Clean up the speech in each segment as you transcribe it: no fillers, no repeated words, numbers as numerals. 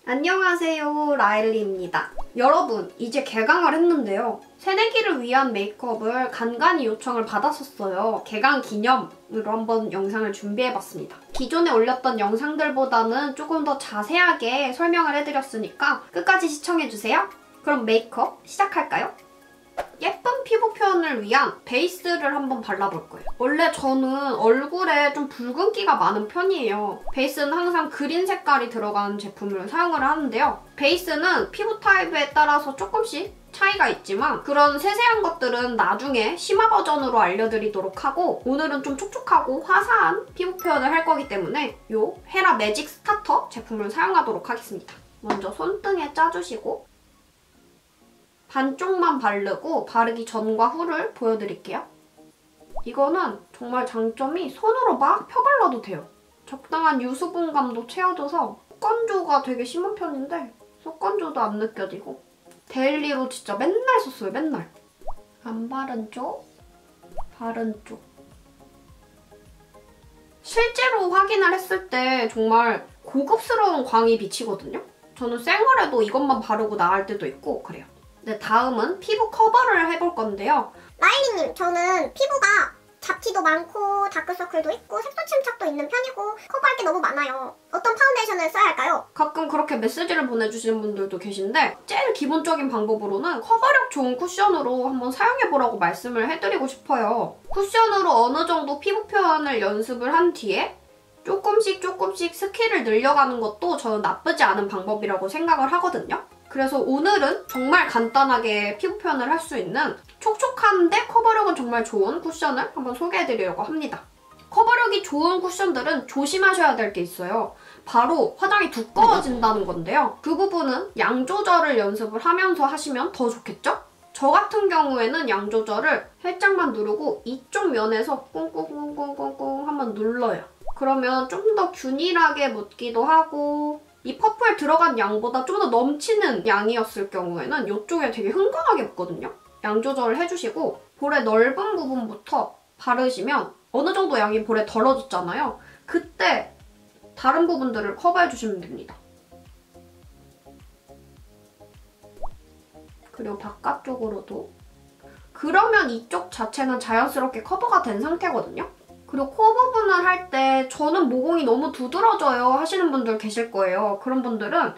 안녕하세요, 라일리입니다. 여러분, 이제 개강을 했는데요. 새내기를 위한 메이크업을 간간히 요청을 받았었어요. 개강 기념으로 한번 영상을 준비해봤습니다. 기존에 올렸던 영상들보다는 조금 더 자세하게 설명을 해드렸으니까 끝까지 시청해주세요. 그럼 메이크업 시작할까요? 예쁜 피부 표현을 위한 베이스를 한번 발라볼 거예요. 원래 저는 얼굴에 좀 붉은기가 많은 편이에요. 베이스는 항상 그린 색깔이 들어간 제품을 사용을 하는데요. 베이스는 피부 타입에 따라서 조금씩 차이가 있지만 그런 세세한 것들은 나중에 심화 버전으로 알려드리도록 하고 오늘은 좀 촉촉하고 화사한 피부 표현을 할 거기 때문에 이 헤라 매직 스타터 제품을 사용하도록 하겠습니다. 먼저 손등에 짜주시고 반쪽만 바르고 바르기 전과 후를 보여드릴게요. 이거는 정말 장점이 손으로 막 펴발라도 돼요. 적당한 유수분감도 채워줘서 속건조가 되게 심한 편인데 속건조도 안 느껴지고 데일리로 진짜 맨날 썼어요, 맨날. 안 바른 쪽, 바른 쪽. 실제로 확인을 했을 때 정말 고급스러운 광이 비치거든요? 저는 생얼에도 이것만 바르고 나갈 때도 있고 그래요. 네, 다음은 피부 커버를 해볼 건데요. 라일리님, 저는 피부가 잡티도 많고 다크서클도 있고 색소 침착도 있는 편이고 커버할 게 너무 많아요. 어떤 파운데이션을 써야 할까요? 가끔 그렇게 메시지를 보내주시는 분들도 계신데 제일 기본적인 방법으로는 커버력 좋은 쿠션으로 한번 사용해보라고 말씀을 해드리고 싶어요. 쿠션으로 어느 정도 피부 표현을 연습을 한 뒤에 조금씩 스킬을 늘려가는 것도 저는 나쁘지 않은 방법이라고 생각을 하거든요. 그래서 오늘은 정말 간단하게 피부 표현을 할 수 있는 촉촉한데 커버력은 정말 좋은 쿠션을 한번 소개해드리려고 합니다. 커버력이 좋은 쿠션들은 조심하셔야 될 게 있어요. 바로 화장이 두꺼워진다는 건데요. 그 부분은 양 조절을 연습을 하면서 하시면 더 좋겠죠? 저 같은 경우에는 양 조절을 살짝만 누르고 이쪽 면에서 꽁꽁꽁꽁꽁꽁 한번 눌러요. 그러면 좀 더 균일하게 묻기도 하고 이 퍼프에 들어간 양보다 좀 더 넘치는 양이었을 경우에는 이쪽에 되게 흥건하게 묻거든요. 양 조절을 해주시고 볼의 넓은 부분부터 바르시면 어느 정도 양이 볼에 덜어졌잖아요. 그때 다른 부분들을 커버해주시면 됩니다. 그리고 바깥쪽으로도. 그러면 이쪽 자체는 자연스럽게 커버가 된 상태거든요. 그리고 코 부분을 할 때 저는 모공이 너무 두드러져요 하시는 분들 계실 거예요. 그런 분들은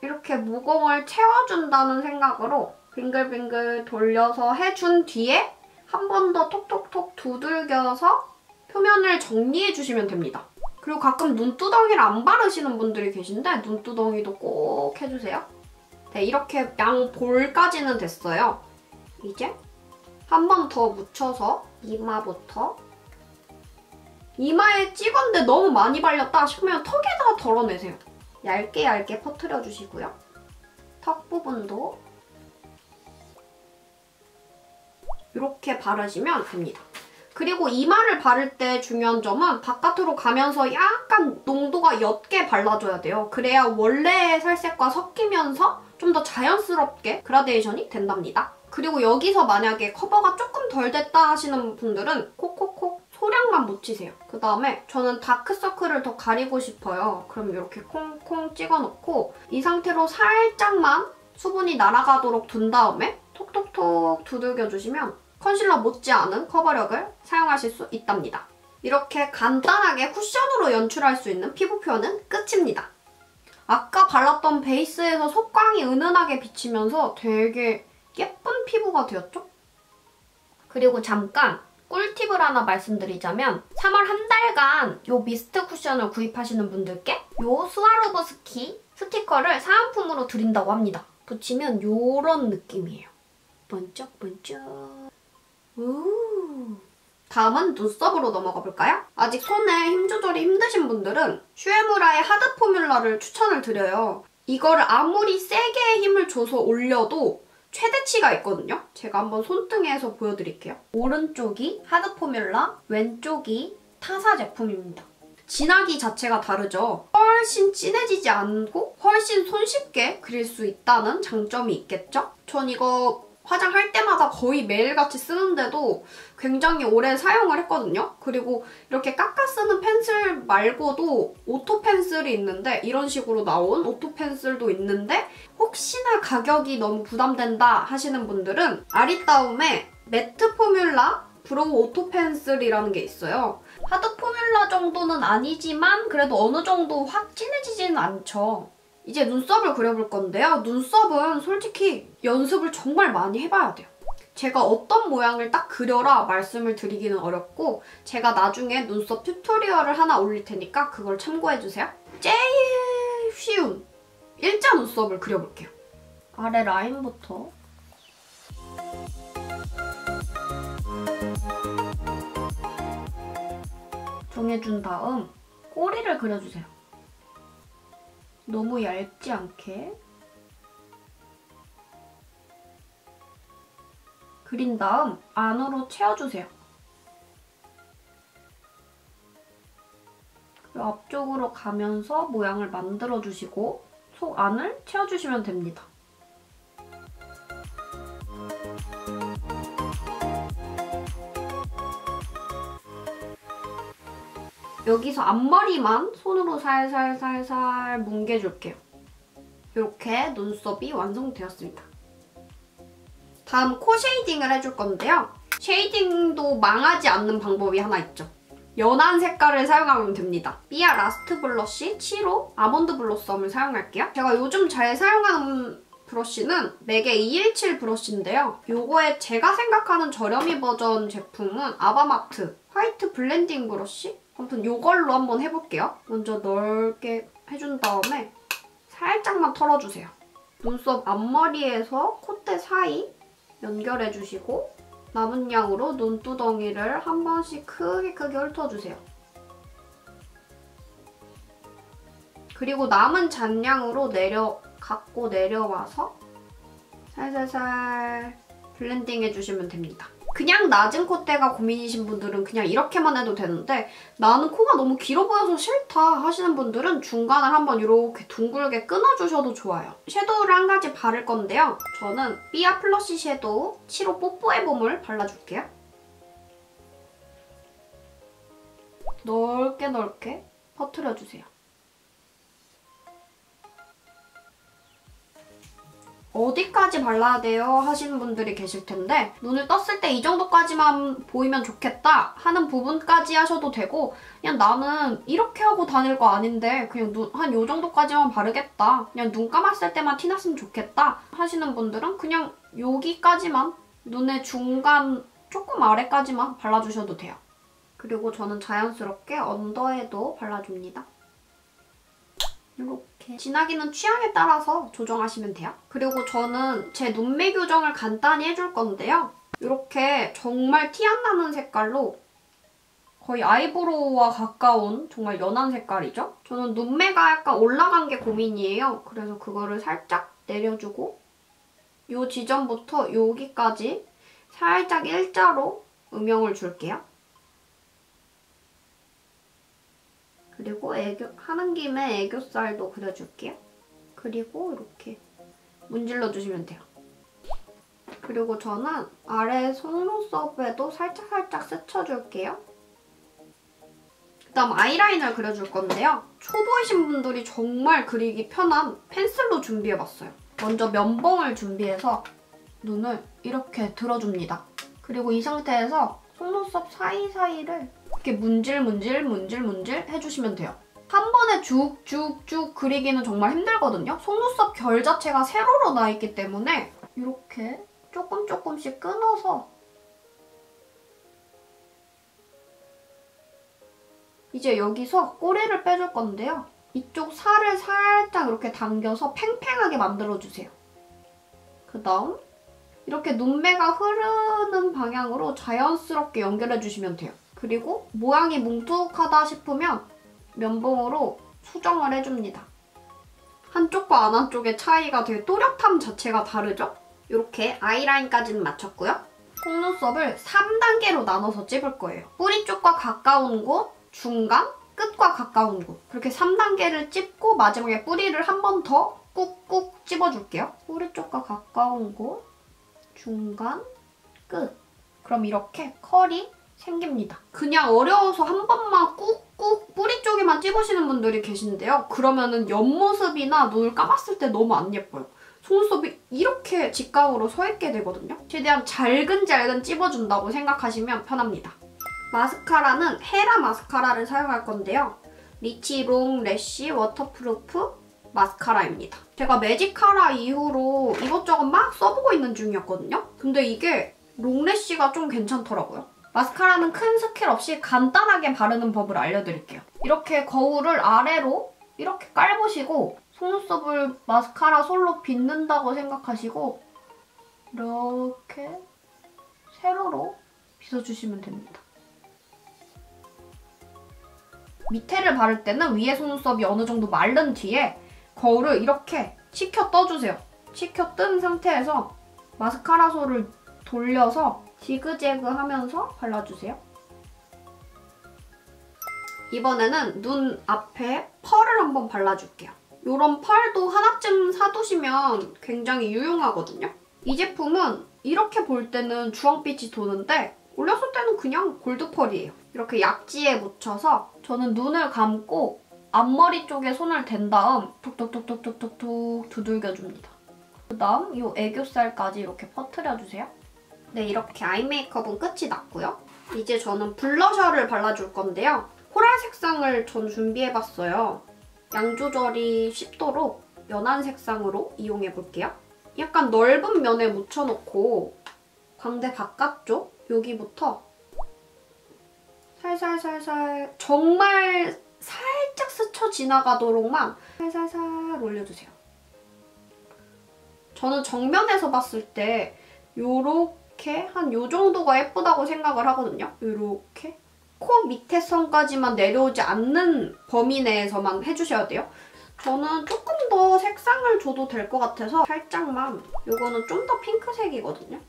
이렇게 모공을 채워준다는 생각으로 빙글빙글 돌려서 해준 뒤에 한 번 더 톡톡톡 두들겨서 표면을 정리해주시면 됩니다. 그리고 가끔 눈두덩이를 안 바르시는 분들이 계신데 눈두덩이도 꼭 해주세요. 네, 이렇게 양 볼까지는 됐어요. 이제 한 번 더 묻혀서 이마부터 이마에 찍었는데 너무 많이 발렸다 싶으면 턱에다가 덜어내세요. 얇게 퍼뜨려주시고요. 턱 부분도 이렇게 바르시면 됩니다. 그리고 이마를 바를 때 중요한 점은 바깥으로 가면서 약간 농도가 옅게 발라줘야 돼요. 그래야 원래의 살색과 섞이면서 좀 더 자연스럽게 그라데이션이 된답니다. 그리고 여기서 만약에 커버가 조금 덜 됐다 하시는 분들은 콕콕콕 소량만 묻히세요. 그 다음에 저는 다크서클을 더 가리고 싶어요. 그럼 이렇게 콩콩 찍어놓고 이 상태로 살짝만 수분이 날아가도록 둔 다음에 톡톡톡 두들겨주시면 컨실러 못지않은 커버력을 사용하실 수 있답니다. 이렇게 간단하게 쿠션으로 연출할 수 있는 피부 표현은 끝입니다. 아까 발랐던 베이스에서 속광이 은은하게 비치면서 되게 예쁜 피부가 되었죠? 그리고 잠깐 꿀팁을 하나 말씀드리자면 3월 한 달간 이 미스트 쿠션을 구입하시는 분들께 이 스와로브스키 스티커를 사은품으로 드린다고 합니다. 붙이면 이런 느낌이에요. 번쩍번쩍. 우. 다음은 눈썹으로 넘어가 볼까요? 아직 손에 힘 조절이 힘드신 분들은 슈에무라의 하드 포뮬러를 추천을 드려요. 이거를 아무리 세게 힘을 줘서 올려도 최대치가 있거든요. 제가 한번 손등에서 보여드릴게요. 오른쪽이 하드 포뮬러, 왼쪽이 타사 제품입니다. 진하기 자체가 다르죠. 훨씬 진해지지 않고 훨씬 손쉽게 그릴 수 있다는 장점이 있겠죠? 전 이거 화장할 때마다 거의 매일같이 쓰는데도 굉장히 오래 사용을 했거든요. 그리고 이렇게 깎아 쓰는 펜슬 말고도 오토 펜슬이 있는데 이런 식으로 나온 오토 펜슬도 있는데 혹시나 가격이 너무 부담된다 하시는 분들은 아리따움의 매트 포뮬라 브로우 오토 펜슬이라는 게 있어요. 하드 포뮬라 정도는 아니지만 그래도 어느 정도 확 진해지지는 않죠. 이제 눈썹을 그려볼 건데요. 눈썹은 솔직히 연습을 정말 많이 해봐야 돼요. 제가 어떤 모양을 딱 그려라 말씀을 드리기는 어렵고 제가 나중에 눈썹 튜토리얼을 하나 올릴 테니까 그걸 참고해주세요. 제일 쉬운 일자 눈썹을 그려볼게요. 아래 라인부터 정해준 다음 꼬리를 그려주세요. 너무 얇지 않게 그린 다음 안으로 채워주세요. 그리고 앞쪽으로 가면서 모양을 만들어주시고 속 안을 채워주시면 됩니다. 여기서 앞머리만 손으로 살살살살 뭉개줄게요. 이렇게 눈썹이 완성되었습니다. 다음 코 쉐이딩을 해줄 건데요. 쉐이딩도 망하지 않는 방법이 하나 있죠. 연한 색깔을 사용하면 됩니다. 삐아 라스트 블러쉬 7호 아몬드 블로썸을 사용할게요. 제가 요즘 잘 사용하는 브러쉬는 맥의 217 브러쉬인데요. 요거의 제가 생각하는 저렴이 버전 제품은 아바마트 화이트 블렌딩 브러쉬? 아무튼 요걸로 한번 해볼게요. 먼저 넓게 해준 다음에 살짝만 털어주세요. 눈썹 앞머리에서 콧대 사이 연결해주시고 남은 양으로 눈두덩이를 한 번씩 크게 훑어주세요. 그리고 남은 잔량으로 갖고 내려와서 살살살 블렌딩 해주시면 됩니다. 그냥 낮은 콧대가 고민이신 분들은 그냥 이렇게만 해도 되는데 나는 코가 너무 길어 보여서 싫다 하시는 분들은 중간을 한번 이렇게 둥글게 끊어주셔도 좋아요. 섀도우를 한 가지 바를 건데요. 저는 삐아 플러시 섀도우 7호 뽀뽀의 봄을 발라줄게요. 넓게 퍼트려주세요. 어디까지 발라야 돼요? 하시는 분들이 계실 텐데 눈을 떴을 때 이 정도까지만 보이면 좋겠다 하는 부분까지 하셔도 되고 그냥 나는 이렇게 하고 다닐 거 아닌데 그냥 한 요 정도까지만 바르겠다 그냥 눈 감았을 때만 티났으면 좋겠다 하시는 분들은 그냥 여기까지만 눈의 중간 조금 아래까지만 발라주셔도 돼요. 그리고 저는 자연스럽게 언더에도 발라줍니다. 이렇게 진하기는 취향에 따라서 조정하시면 돼요. 그리고 저는 제 눈매 교정을 간단히 해줄 건데요. 이렇게 정말 티 안 나는 색깔로 거의 아이브로우와 가까운 정말 연한 색깔이죠? 저는 눈매가 약간 올라간 게 고민이에요. 그래서 그거를 살짝 내려주고 이 지점부터 여기까지 살짝 일자로 음영을 줄게요. 그리고 하는 김에 애교살도 그려줄게요. 그리고 이렇게 문질러주시면 돼요. 그리고 저는 아래 속눈썹에도 살짝살짝 스쳐줄게요. 그다음 아이라인을 그려줄 건데요. 초보이신 분들이 정말 그리기 편한 펜슬로 준비해봤어요. 먼저 면봉을 준비해서 눈을 이렇게 들어줍니다. 그리고 이 상태에서 속눈썹 사이사이를 이렇게 문질 해주시면 돼요. 한 번에 쭉쭉쭉 그리기는 정말 힘들거든요. 속눈썹 결 자체가 세로로 나있기 때문에 이렇게 조금씩 끊어서 이제 여기서 꼬리를 빼줄 건데요. 이쪽 살을 살짝 이렇게 당겨서 팽팽하게 만들어주세요. 그 다음 이렇게 눈매가 흐르는 방향으로 자연스럽게 연결해주시면 돼요. 그리고 모양이 뭉툭하다 싶으면 면봉으로 수정을 해줍니다. 한쪽과 안 한쪽의 차이가 되게 또렷함 자체가 다르죠? 이렇게 아이라인까지는 마쳤고요. 속눈썹을 3단계로 나눠서 찝을 거예요. 뿌리 쪽과 가까운 곳, 중간, 끝과 가까운 곳 그렇게 3단계를 찝고 마지막에 뿌리를 한 번 더 꾹꾹 찝어줄게요. 뿌리 쪽과 가까운 곳, 중간, 끝. 그럼 이렇게 컬이 생깁니다. 그냥 어려워서 한 번만 꾹꾹 뿌리 쪽에만 찝으시는 분들이 계신데요. 그러면은 옆모습이나 눈을 감았을 때 너무 안 예뻐요. 속눈썹이 이렇게 직각으로 서 있게 되거든요. 최대한 잘근잘근 찝어준다고 생각하시면 편합니다. 마스카라는 헤라 마스카라를 사용할 건데요. 리치 롱 래쉬 워터프루프 마스카라입니다. 제가 매지카라 이후로 이것저것 막 써보고 있는 중이었거든요. 근데 이게 롱래쉬가 좀 괜찮더라고요. 마스카라는 큰 스킬 없이 간단하게 바르는 법을 알려드릴게요. 이렇게 거울을 아래로 이렇게 깔보시고 속눈썹을 마스카라 솔로 빗는다고 생각하시고 이렇게 세로로 빗어주시면 됩니다. 밑에를 바를 때는 위에 속눈썹이 어느 정도 마른 뒤에 거울을 이렇게 치켜 떠주세요. 치켜 뜬 상태에서 마스카라 솔을 돌려서 지그재그 하면서 발라주세요. 이번에는 눈 앞에 펄을 한번 발라줄게요. 이런 펄도 하나쯤 사두시면 굉장히 유용하거든요. 이 제품은 이렇게 볼 때는 주황빛이 도는데 올렸을 때는 그냥 골드펄이에요. 이렇게 약지에 묻혀서 저는 눈을 감고 앞머리 쪽에 손을 댄 다음 톡톡톡톡톡톡 두들겨줍니다. 그 다음 이 애교살까지 이렇게 퍼뜨려주세요. 네, 이렇게 아이 메이크업은 끝이 났고요. 이제 저는 블러셔를 발라줄 건데요. 코랄 색상을 전 준비해봤어요. 양 조절이 쉽도록 연한 색상으로 이용해볼게요. 약간 넓은 면에 묻혀놓고 광대 바깥쪽 여기부터 살살살살 정말 살짝 스쳐 지나가도록만 살살살 올려주세요. 저는 정면에서 봤을 때 요렇게 한 요 정도가 예쁘다고 생각을 하거든요. 요렇게 코 밑에 선까지만 내려오지 않는 범위 내에서만 해주셔야 돼요. 저는 조금 더 색상을 줘도 될 것 같아서 살짝만, 요거는 좀 더 핑크색이거든요.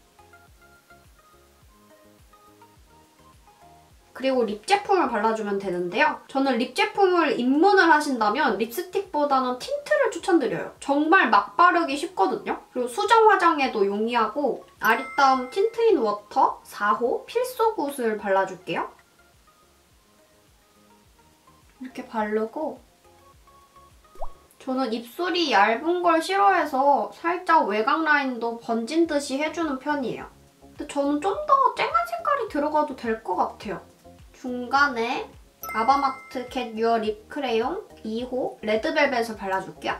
그리고 립 제품을 발라주면 되는데요. 저는 립 제품을 입문을 하신다면 립스틱보다는 틴트를 추천드려요. 정말 막 바르기 쉽거든요. 그리고 수정 화장에도 용이하고 아리따움 틴트인 워터 4호 필소굿을 발라줄게요. 이렇게 바르고 저는 입술이 얇은 걸 싫어해서 살짝 외곽 라인도 번진 듯이 해주는 편이에요. 근데 저는 좀 더 쨍한 색깔이 들어가도 될 것 같아요. 중간에 아바마트 겟 유어 립 크레용 2호 레드벨벳을 발라줄게요.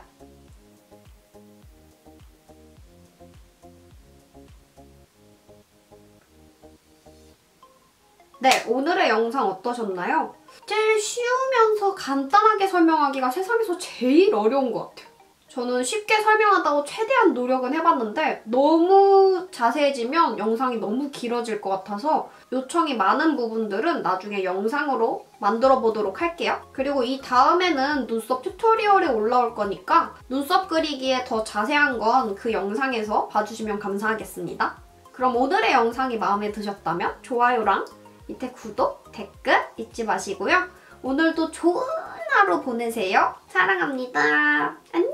네, 오늘의 영상 어떠셨나요? 제일 쉬우면서 간단하게 설명하기가 세상에서 제일 어려운 것 같아요. 저는 쉽게 설명한다고 최대한 노력은 해봤는데 너무 자세해지면 영상이 너무 길어질 것 같아서 요청이 많은 부분들은 나중에 영상으로 만들어 보도록 할게요. 그리고 이 다음에는 눈썹 튜토리얼이 올라올 거니까 눈썹 그리기에 더 자세한 건 그 영상에서 봐주시면 감사하겠습니다. 그럼 오늘의 영상이 마음에 드셨다면 좋아요랑 밑에 구독, 댓글 잊지 마시고요. 오늘도 좋은 하루 보내세요. 사랑합니다. 안녕!